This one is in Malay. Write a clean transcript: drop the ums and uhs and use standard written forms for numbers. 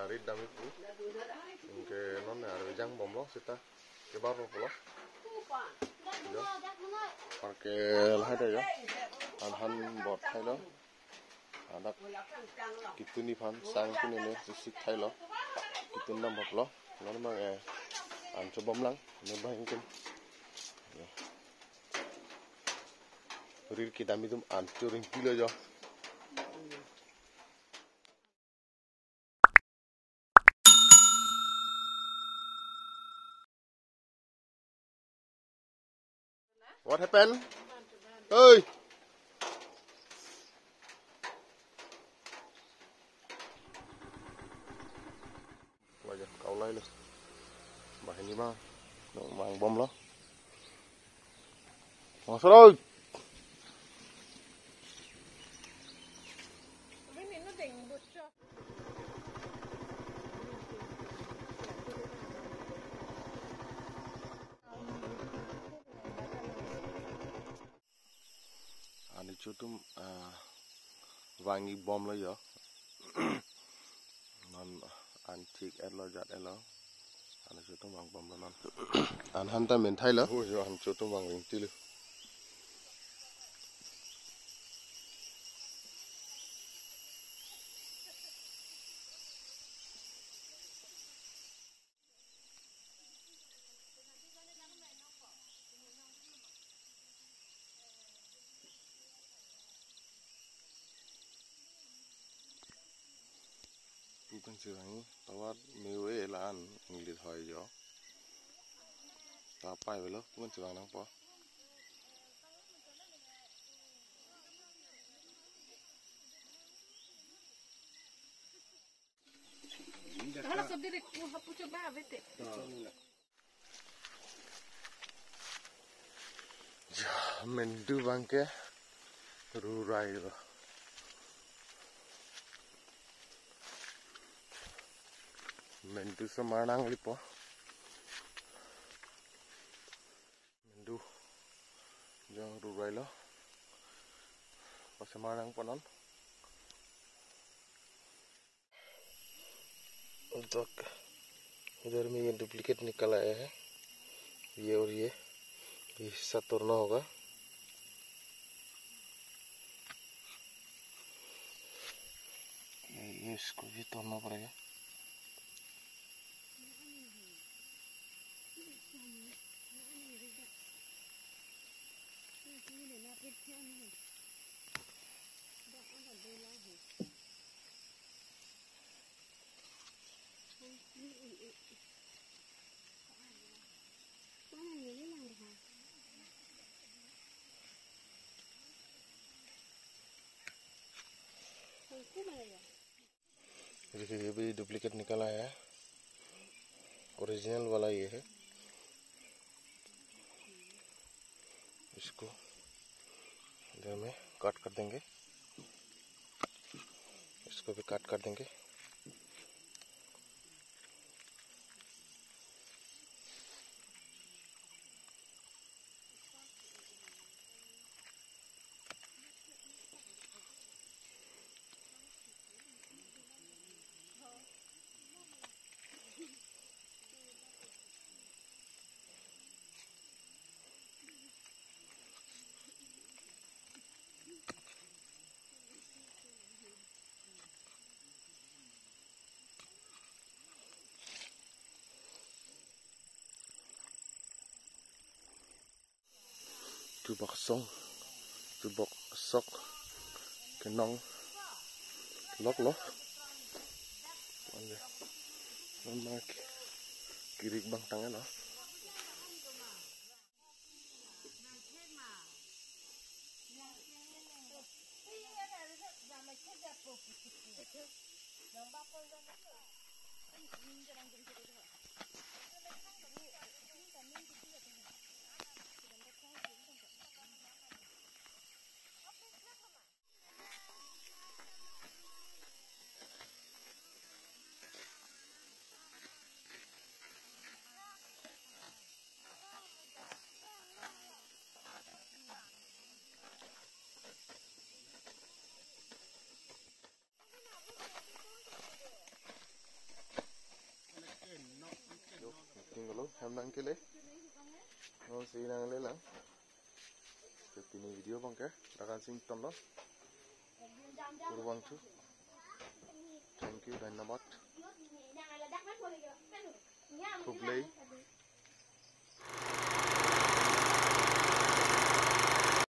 rit dami pu ke non ar jang bom lo sita ke baru pulo jo par ke lai da jo an han bot thai lo adak kituni phan sang kuni ne sik thai lo kitun nam bot lo non ma an cho bom lang ne ba hin rit ki dami dum an cho ring kilo jo What happened? Ơi. Bây giờ cậu lấy lên. Bà hình như ba. Nó mang bom đó. Mà sao ơi? Ani chutum vangi bom lo yo non antik elo jat elo ani chutum vang bom lo non an hanta men thai lo ho yo an chutum vang ring tilu bukan sirang tawat mewe elan ngilit hoy yo tapai velo bukan sirang nang po Kalau sendiri aku coba bete. Ja mendu bangke rurai lo mendu semarang lipo mendu jang rurai lo pas semarang ponon untuk इधर में ये डुप्लीकेट निकल आया है ये और ये हिस्सा तोड़ना होगा ये इसको भी तोड़ना पड़ेगा देखिए ये भी डुप्लीकेट निकल आया है ओरिजिनल वाला ये है इसको इधर में काट कर देंगे इसको भी काट कर देंगे Tubak song, tubak sok, kenong, lok lo, anda, nama kiri bang tangan lo. Itu tinggal ham nangkile. Oh si nangle lang. Ini video bangke. Akan sing tonlo. Kurban tu. Thank you, धन्यवाद. Kublai.